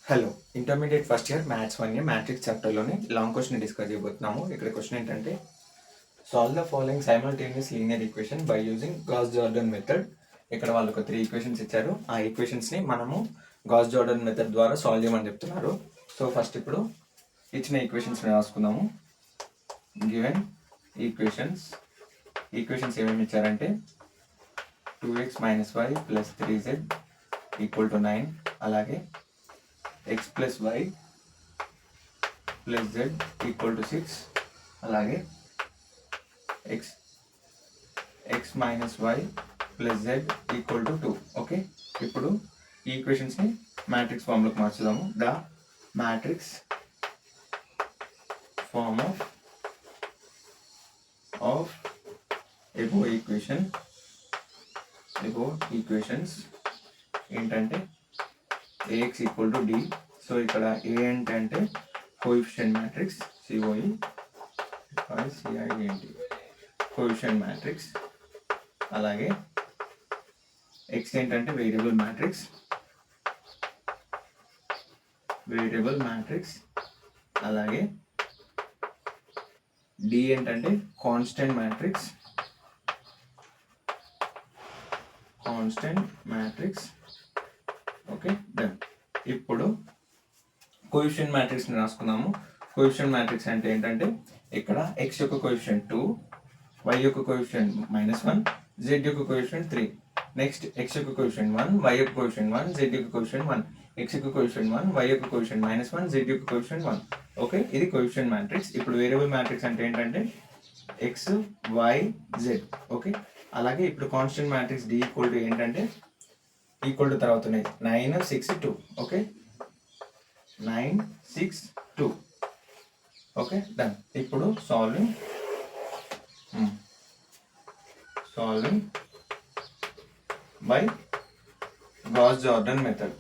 Hello, intermediate first year maths 1 matrix చాప్టర్లోని long question discuss చేయబోతున్నాము. ఇక్కడ క్వశ్చన్ ఏంటంటే solve the following simultaneous linear equation by using Gauss Jordan method. ఇక్కడ వాళ్ళు ఒక 3 ఈక్వేషన్స్ ఇచ్చారు. ఆ ఈక్వేషన్స్ని మనము గాస్ జార్డన్ మెథడ్ ద్వారా సాల్వ్ చేయమని చెప్తున్నారు. సో ఫస్ట్ ఇప్పుడు ఇచ్చిన ఈక్వేషన్స్ని రాసుకుందాము. గివెన్ ఈక్వేషన్స్ ఏమేమి ఇచ్చారంటే 2x - y + 3z = 9, అలాగే x + y + z = 6, అలాగే x - y + z = 2. ఓకే, ఇప్పుడు ఈ ఈక్వేషన్స్ని మ్యాట్రిక్స్ ఫామ్లోకి మార్చుదాము. The matrix form of above equations ఏంటంటే ax = d. సో ఇక్కడ ఏ అంటే కోఎఫిషియంట్ మ్యాట్రిక్స్, కోఎఫిషియంట్ మ్యాట్రిక్స్, అలాగే x ఏంటంటే వేరియబుల్ మ్యాట్రిక్స్, అలాగే d ఏంటంటే కాన్స్టెంట్ మ్యాట్రిక్స్. Okay, done. ఇప్పుడు కోఎఫిషియంట్ మ్యాట్రిక్స్ని రాసుకుందాము. కోఎఫిషియంట్ మ్యాట్రిక్స్ అంటే ఏంటంటే ఇక్కడ x యొక్క కోఎఫిషియంట్ 2, y యొక్క కోఎఫిషియంట్ -1, z యొక్క కోఎఫిషియంట్ 3. నెక్స్ట్ x యొక్క కోఎఫిషియంట్ 1, y యొక్క కోఎఫిషియంట్ 1, z యొక్క కోఎఫిషియంట్ 1, x యొక్క కోఎఫిషియంట్ 1, y యొక్క కోఎఫిషియంట్ -1, z యొక్క కోఎఫిషియంట్ 1. ఓకే, ఇది కోఎఫిషియంట్ మ్యాట్రిక్స్. ఇప్పుడు వేరియబుల్ మ్యాట్రిక్స్ అంటే ఏంటంటే x, y, z. ఓకే, అలాగే ఇప్పుడు కాన్స్టెంట్ మ్యాట్రిక్స్ d ఏంటంటే ఈక్వల్ టు తర్వాత 9, 6, 2. ఓకే, 9, 6, 2. Okay, done. ఇప్పుడు solving by Gauss Jordan method.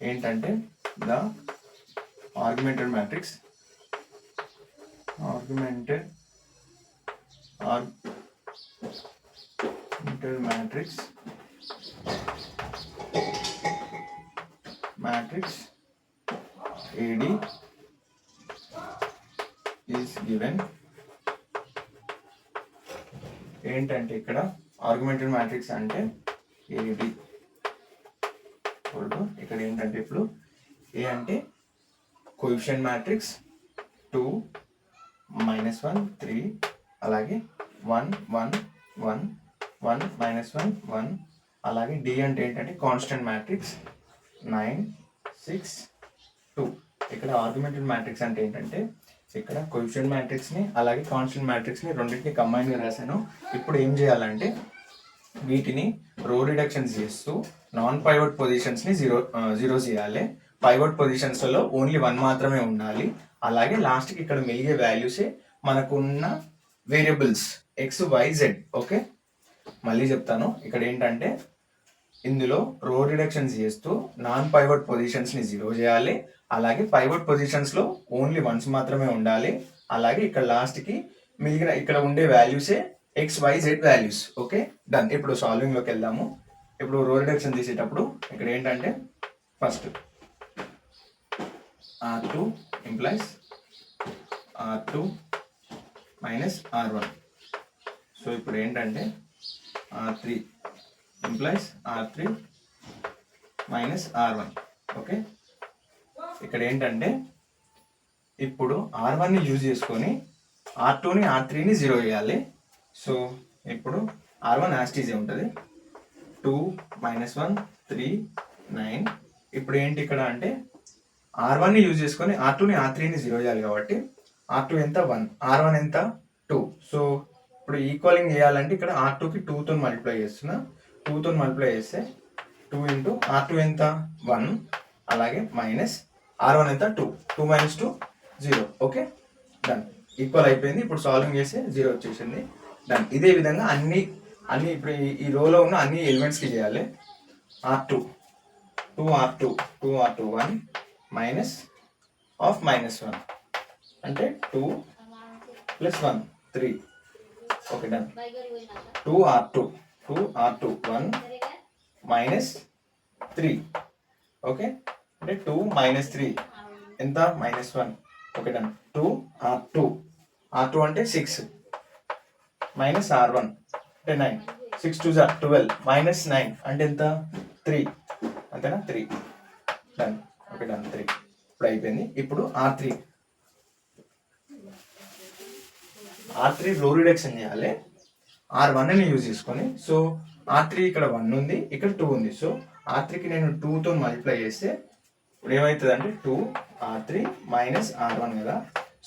ఏంటంటే the augmented matrix AD is given. ఏంటంటే ఇక్కడ ఆర్గ్యుమెంటెడ్ మ్యాట్రిక్స్ అంటే AD ఇక్కడ ఏంటంటే ఇప్పుడు ఏ అంటే కోఎఫిషియంట్ మ్యాట్రిక్స్ 2, -1, 3, అలాగే 1, 1, 1, 1, -1, 1, అలాగే డి అంటే ఏంటంటే కాన్స్టెంట్ మ్యాట్రిక్స్ 9, 6, 2. ఇక్కడ ఆర్గ్యుమెంటెడ్ మ్యాట్రిక్స్ అంటే ఏంటంటే ఇక్కడ కోఎఫిషియంట్ మ్యాట్రిక్స్ని అలాగే కాన్స్టెంట్ మ్యాట్రిక్స్ని రెండింటిని కంబైన్గా రాశాను. ఇప్పుడు ఏం చేయాలంటే వీటిని రో రిడక్షన్స్ చేస్తూ నాన్ పైవట్ పొజిషన్స్ని జీరో చేయాలి. పైవట్ పొజిషన్స్లో ఓన్లీ 1 మాత్రమే ఉండాలి. అలాగే లాస్ట్కి ఇక్కడ మిగిలే వాల్యూసే మనకున్న variables x, y, z. Okay, మళ్ళీ చెప్తాను. ఇక్కడ ఏంటంటే ఇందులో రో రిడక్షన్స్ చేస్తూ నాన్ పైవట్ పొజిషన్స్ని జీరో చేయాలి. అలాగే పైవట్ పొజిషన్స్లో ఓన్లీ 1s మాత్రమే ఉండాలి. అలాగే ఇక్కడ లాస్ట్కి మిగిలిన ఇక్కడ ఉండే వాల్యూసే x, y, z values. Okay, done. ఇప్పుడు సాల్వింగ్లోకి వెళ్దాము. ఇప్పుడు రో రిడక్షన్ తీసేటప్పుడు ఇక్కడ ఏంటంటే first R2 implies R2 - R1. So ఇప్పుడు ఏంటంటే R3 implies R3 - R1. Okay, ఇక్కడ ఏంటంటే ఇప్పుడు R1ని యూజ్ చేసుకొని R2ని R3ని జీరో చేయాలి. సో ఇప్పుడు R1 యాస్టీజే ఉంటుంది. 2 - 1 3 9. ఇప్పుడు ఏంటి ఇక్కడ అంటే R1ని యూజ్ చేసుకొని R2ని R3ని జీరో చేయాలి కాబట్టి R2 ఎంత 1, R1 ఎంత 2. సో ఇప్పుడు ఈక్వలింగ్ చేయాలంటే ఇక్కడ R2కి 2తో మల్టిప్లై చేస్తున్నా. 2తో మల్టిప్లై చేస్తే 2 × R2 ఎంత 1, అలాగే -R1 ఎంత 2. 2 - 2 0. Okay, done. ఈక్వల్ అయిపోయింది. ఇప్పుడు సాల్వింగ్ చేస్తే 0 వచ్చేసింది. డన్. ఇదే విధంగా అన్ని ఇప్పుడు ఈ రోలో ఉన్న అన్ని ఎలిమెంట్స్కి చేయాలి. R2 2R2 1 - -1 అంటే 2 + 1 3. Okay done. 2r2 1 - 3. ఓకే అంటే 2 - 3 ఎంత -1. Okay done. 2r2 అంటే 6 -r1 అంటే 9. 6 2 12 -9 అంటే ఎంత 3. అంతేనా 3 డన్. ఓకే డన్ 3 ఇప్పుడు అయిపోయింది. ఇప్పుడు R3 రో రిడక్షన్ చేయాలి. R1ని యూజ్ చేసుకొని. సో R3 ఇక్కడ 1 ఉంది, ఇక్కడ 2 ఉంది. సో R3కి నేను 2తో మల్టిప్లై చేస్తే ఇప్పుడు ఏమవుతుంది అంటే 2r3 - r1 కదా.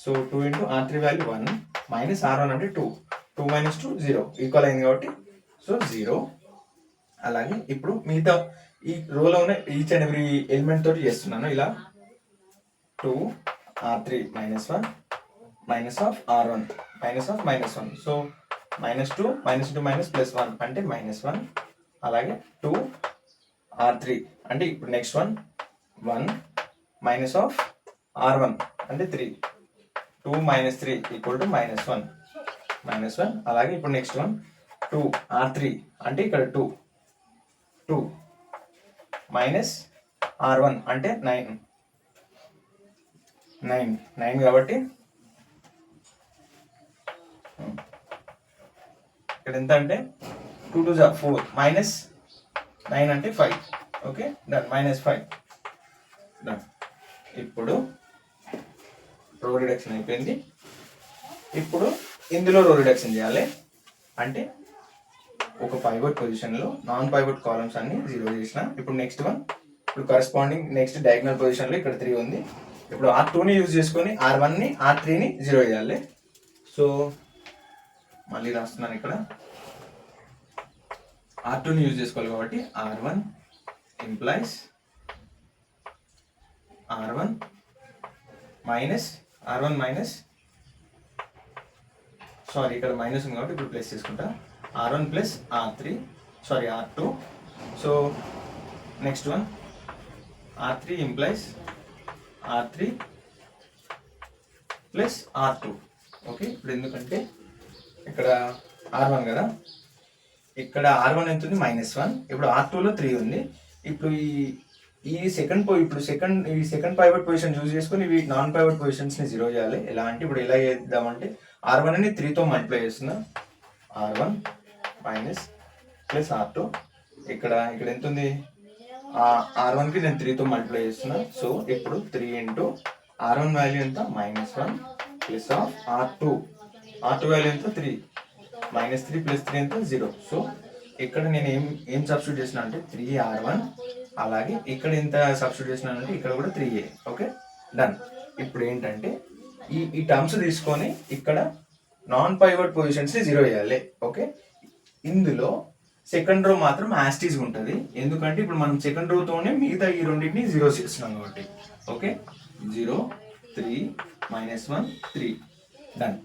సో 2 × R3 వాల్యూ 1 -r1 అంటే 2. 2 - 2 0 ఈక్వల్ అయింది కాబట్టి సో 0. అలాగే ఇప్పుడు మిగతా ఈ రోలో ఉన్న ఈచ్ అండ్ ఎవ్రీ ఎలిమెంట్ తోటి చేస్తున్నాను ఇలా. 2r3 - 1 -r1 -1. సో -2 -2 +1 అంటే -1. అలాగే 2r3 అంటే ఇప్పుడు నెక్స్ట్ 1 -r1 అంటే 3. 2 - 3 = -1. అలాగే ఇప్పుడు నెక్స్ట్ 1 2r3 అంటే ఇక్కడ 2 -r1 అంటే 9 కాబట్టి ఇక్కడ ఎంత అంటే 2 2 4 -9 అంటే 5. Okay done. -5 డన్. ఇప్పుడు రో రిడక్షన్ అయిపోయింది. ఇప్పుడు ఇందులో రో రిడక్షన్ చేయాలి. అంటే ఒక పైవట్ పొజిషన్లో నాన్ పైవట్ కాలమ్స్ అన్ని 0 చేసిన. ఇప్పుడు నెక్స్ట్ వన్ ఇప్పుడు కరస్పాండింగ్ నెక్స్ట్ డయాగ్నల్ పొజిషన్లో ఇక్కడ 3 ఉంది. ఇప్పుడు R2ని యూజ్ చేసుకొని R1ని R3ని 0 చేయాలి. సో మళ్ళీ రాస్తున్నాను ఇక్కడ. R2ని యూజ్ చేసుకోవాలి కాబట్టి R1 implies R1 minus sorry ఇక్కడ మైనస్ ఉంది కాబట్టి ఇప్పుడు ప్లస్ చేసుకుంటా. R1 + R2. So next one R3 implies R3 + R2. Okay ఇప్పుడు ఎందుకంటే ఇక్కడ R1 కదా, ఇక్కడ R1 ఎంత ఉంది -1. ఇప్పుడు R2లో 3 ఉంది. ఇప్పుడు ఈ సెకండ్ పైవట్ పొజిషన్ యూజ్ చేసుకొని ఇవి నాన్ పైవట్ పొజిషన్స్ని 0 చేయాలి. ఎలా అంటే ఇప్పుడు ఎలా చేద్దామంటే R1ని 3తో మల్టిప్లై చేస్తున్నా. R1 - R2 ఇక్కడ ఎంత ఉంది, R1కి నేను 3తో మల్టిప్లై చేస్తున్నా. సో ఇప్పుడు 3 × R1 వాల్యూ ఎంత -1 + R2 వాల్యూ ఎంత 3 -3 + 3 ఎంత 0. సో ఇక్కడ నేను ఏం సబ్స్టిట్యూట్ చేసిన అంటే 3R1. అలాగే ఇక్కడ ఎంత సబ్స్టిట్యూట్ చేసినానంటే ఇక్కడ కూడా 3A. Okay done. ఇప్పుడు ఏంటంటే ఈ టర్మ్స్ తీసుకొని ఇక్కడ నాన్ పైవట్ పొజిషన్స్ని 0 చేయాలి. ఓకే ఇందులో సెకండ్ రో మాత్రం యాస్టీజ్ ఉంటుంది. ఎందుకంటే ఇప్పుడు మనం సెకండ్ రోతోనే మిగతా ఈ రెండింటిని 0 చేస్తున్నాం కాబట్టి. Okay 0 3 -1 3 done.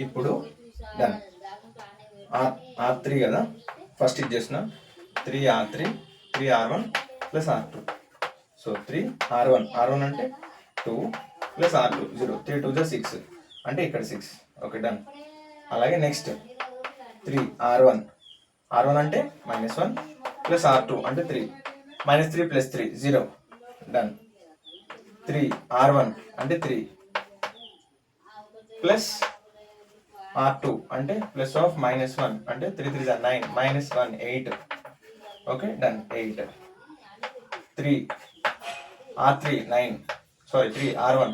ఇప్పుడు డన్. R3 కదా, ఫస్ట్ ఇది చేసిన 3R3 3R1 + R2. So 3R1 అంటే 2 + R2 0 3 2 6 అంటే ఇక్కడ 6. Okay done. అలాగే నెక్స్ట్ 3R1 అంటే -1 + R2 అంటే 3 -3 + 3 0 డన్. 3R1 అంటే 3 + R2 అంటే +(-1) అంటే 3 3 9 -1 8. Okay done 8. 3R3 9 sorry 3R1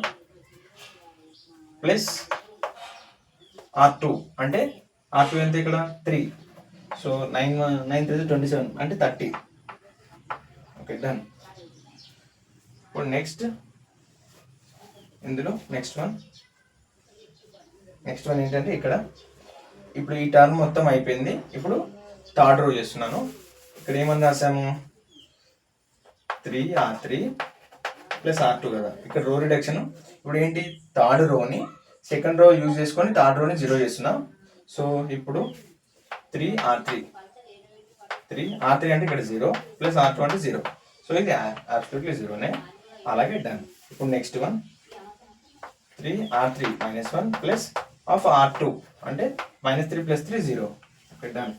+ R2 అంటే R2 ఎంత ఇక్కడ 3. సో 9 3 27 అంటే 30. Okay done. ఇప్పుడు నెక్స్ట్ ఇందులో నెక్స్ట్ వన్ ఏంటంటే ఇక్కడ ఇప్పుడు ఈ టర్మ్ మొత్తం అయిపోయింది. ఇప్పుడు థర్డ్ రో చేస్తున్నాను. ఇక్కడ ఏమని రాసాము 3R3 + R2 కదా. ఇక్కడ రో రిడక్షన్ ఇప్పుడు ఏంటి థర్డ్ రోని సెకండ్ రో యూజ్ చేసుకొని థర్డ్ రోని 0 చేస్తున్నాం. సో ఇప్పుడు 3R3 అంటే ఇక్కడ 0 + R2 అంటే 0. సో సో ఇది అబ్సల్యూట్లీ జీరోనే. అలాగే డన్. ఇప్పుడు next one 3 R3 -1 plus of R2 అంటే -3 + 3 0. Okay done.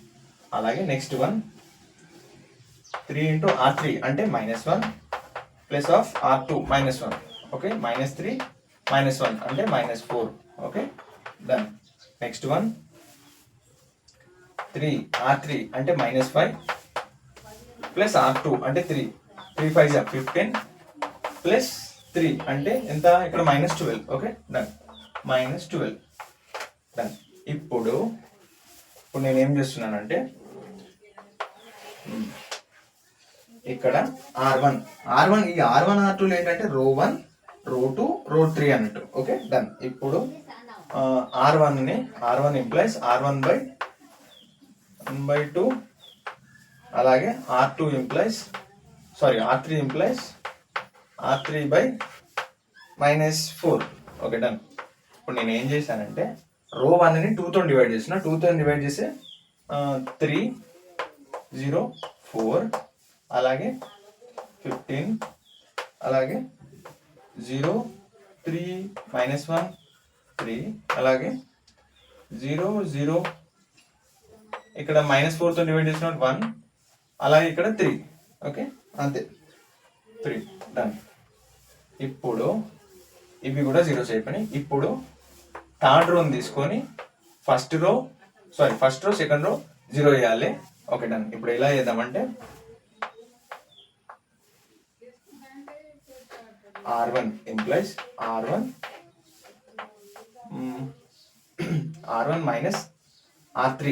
అలాగే నెక్స్ట్ వన్ 3 × R3 అంటే -1 ప్లస్ ఆఫ్ R2 -1. ఓకే -3 -1 అంటే -4. Okay done. Next one 3 R3 అంటే -5 ప్లస్ R2 అంటే 3 3 5 15 ప్లస్ 3 అంటే ఎంత ఇక్కడ -12. Okay done. -12 డన్. ఇప్పుడు నేను ఏం చేస్తున్నానంటే ఇక్కడ R1 ఈ R1 R2 ఏంటంటే రో 1 రో 2 రో 3 అన్నట్టు. Okay done. ఇప్పుడు R1 ఇంప్లైస్ R1/1/2 అలాగే R3 implies R3/-4. Okay done. ఇప్పుడు నేను ఏం చేశానంటే రో 1ని 2తో డివైడ్ చేసిన 2తో డివైడ్ చేస్తే 3 0 4 అలాగే 15 అలాగే 0 3 -1 3 అలాగే 0 0 ఇక్కడ -4తో డివైడ్ చేసిన 1 అలాగే ఇక్కడ 3. ఓకే అంతే 3 డన్. ఇప్పుడు ఇవి కూడా జీరోస్ అయిపోయినాయి. ఇప్పుడు థర్డ్ రోని తీసుకొని ఫస్ట్ రో సెకండ్ రో 0 వేయాలి. Okay done. ఇప్పుడు ఎలా చేద్దామంటే R1 implies R1 -R3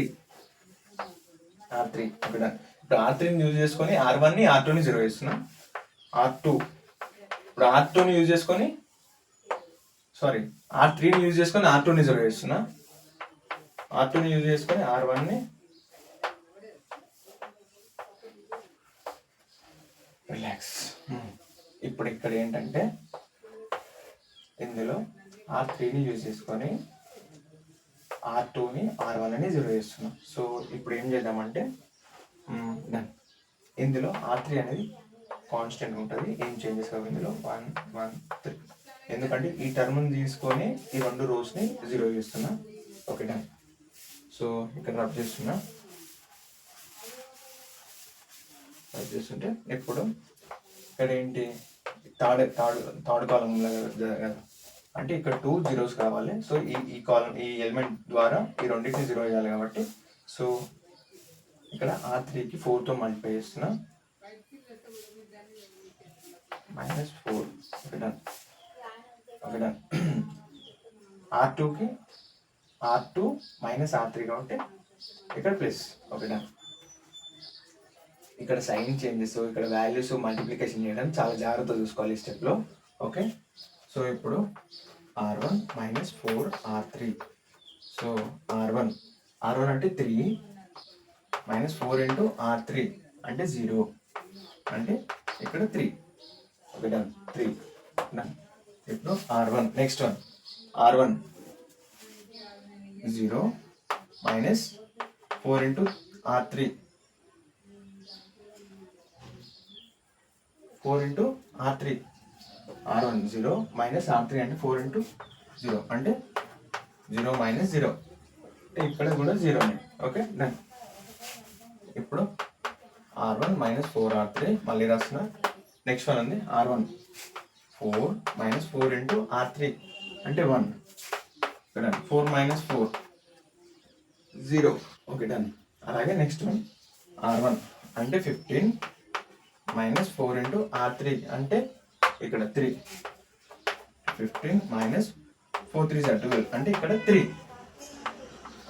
okay done. ఇప్పుడు R3ని యూజ్ చేసుకొని R1ని R2ని 0 చేస్తున్నా. R2 ఇప్పుడు R2ని యూజ్ చేసుకొని R3ని యూజ్ చేసుకొని R2ని 0 చేస్తున్నా. R2ని యూజ్ చేసుకొని R1ని రిలాక్స్. ఇప్పుడు ఇక్కడ ఏంటంటే ఇందులో R3ని యూజ్ చేసుకొని R2ని R1ని 0 చేస్తున్నాం. సో ఇప్పుడు ఏం చేద్దామంటే ఇందులో R3 అనేది కాన్స్టెంట్ ఉంటుంది, ఏం చేంజెస్ కావు ఇందులో 1 1 3. ఎందుకంటే ఈ టర్మ్ని తీసుకొని ఈ రెండు రోస్ని 0 చేస్తున్నా. Okay done. సో ఇక్కడ రబ్ చేస్తుంటే ఇప్పుడు ఇక్కడ ఏంటి థర్డ్ కాలంలో కదా, అంటే ఇక్కడ 2 zeros కావాలి. సో ఈ ఎలిమెంట్ ద్వారా ఈ రెండింటిని 0 చేయాలి కాబట్టి సో ఇక్కడ R3కి 4తో మల్టిప్లై చేస్తున్నా -4. Okay done. R2కి R2 -R3 కాబట్టి ఇక్కడ ప్లస్. Okay done. ఇక్కడ సైన్ చేంజెస్, ఇక్కడ వాల్యూస్ మల్టిప్లికేషన్ చేయడం చాలా జాగ్రత్తగా చూసుకోవాలి ఈ స్టెప్లో. ఓకే సో ఇప్పుడు R1 -4 R3. సో R1 అంటే 3 -4 × R3 అంటే 0 అంటే ఇక్కడ 3. Okay done. 3 డన్. ఇప్పుడు R1 next one R1 0 -4 × R3 4 × R3 R1 0 -R3 అంటే 4 × 0 అంటే 0 -0 ఇక్కడ కూడా 0నే. Okay done. ఇప్పుడు R1 -4 R3 మళ్ళీ రాస్తున్నా. నెక్స్ట్ వన్ ఉంది R1 4 -4 × R3 అంటే 1. ఇక్కడ 4 -4 0. Okay done. అలాగే నెక్స్ట్ వన్ R1 అంటే 15 -4 × R3 అంటే ఇక్కడ 3. 15 -4 3 12 అంటే ఇక్కడ 3.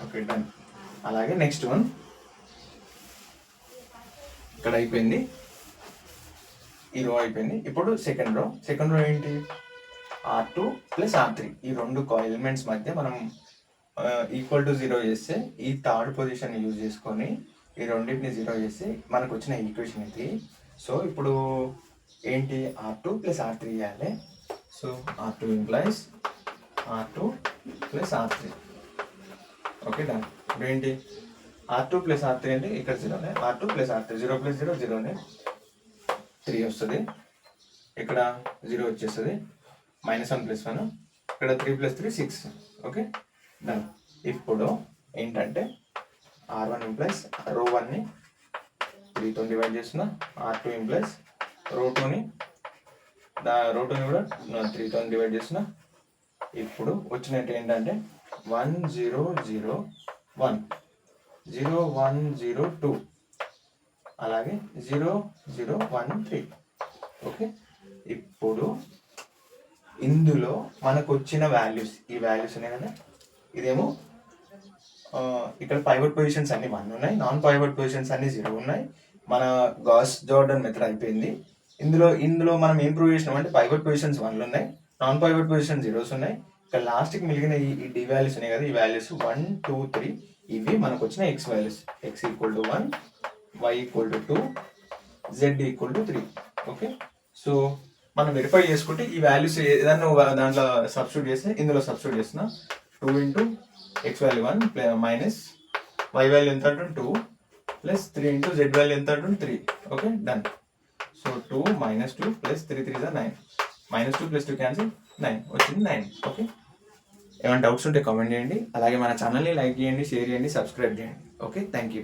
Okay done. అలాగే నెక్స్ట్ వన్ ఇక్కడ అయిపోయింది, ఈ రో అయిపోయింది. ఇప్పుడు సెకండ్ రో ఏంటి R2 + R3 ఈ రెండు ఎలిమెంట్స్ మధ్య మనం ఈక్వల్ టు 0 చేస్తే ఈ థర్డ్ పొజిషన్ యూజ్ చేసుకొని ఈ రెండింటిని 0 చేసి మనకు వచ్చిన ఈక్వేషన్ ఇది. సో ఇప్పుడు ఏంటి R2 + R3 చేయాలి. So R2 implies R2 + R3. Okay done. ఇప్పుడు ఏంటి R2 + R3 అంటే ఇక్కడ 0నే, R2 + R3 0 + 0 0నే. 3 వస్తుంది, ఇక్కడ 0 వచ్చేస్తుంది, -1 + 1, ఇక్కడ 3 + 3 6. Okay done. ఇప్పుడు ఏంటంటే R1 ఇంప్లైస్ రో 1ని 3తో డివైడ్ చేస్తున్నా, R2 ఇంప్లైస్ రో 2ని రో 2ని కూడా 3తో డివైడ్ చేస్తున్నా. ఇప్పుడు వచ్చినట్టు ఏంటంటే 1 0 0 1 0 1 0 2 అలాగే 0 0 1 3. ఓకే ఇప్పుడు ఇందులో మనకు వచ్చిన వాల్యూస్ ఈ వాల్యూస్ ఉన్నాయి కదా, ఇదేమో ఇక్కడ పైవట్ పొజిషన్స్ అన్ని 1 ఉన్నాయి, నాన్ పైవట్ పొజిషన్స్ అన్ని 0 ఉన్నాయి. మన గాస్ జార్డన్ మెథడ్ అయిపోయింది. ఇందులో మనం ఏం ప్రూవ్ చేసినాం అంటే పైవట్ పొజిషన్స్ 1 ఉన్నాయి, నాన్ పైవట్ పొజిషన్ 0s ఉన్నాయి. ఇక్కడ లాస్ట్కి మిగిలిన ఈ డి వాల్యూస్ ఉన్నాయి కదా, ఈ వాల్యూస్ 1 2 3 ఇవి మనకు వచ్చిన X values. x = 1, y = 2, z = 3. Okay so మనం వెరిఫై చేసుకుంటే ఈ వాల్యూస్ ఏదన్నా దాంట్లో సబ్స్టిట్యూట్ చేస్తే, ఇందులో సబ్స్టిట్యూట్ చేస్తున్నా 2 × x value 1 minus y value ఎంత అంటే 2 ప్లస్ 3 × z వాల్యూ ఎంత అంటే 3. Okay done. So 2 - 2 plus 3 3 = 9, -2 + 2 cancel, 9 వచ్చింది 9. ఓకే ఏమైనా డౌట్స్ ఉంటే కామెంట్ చేయండి, అలాగే మన ఛానల్ని లైక్ చేయండి, షేర్ చేయండి, సబ్స్క్రైబ్ చేయండి. Okay thank you.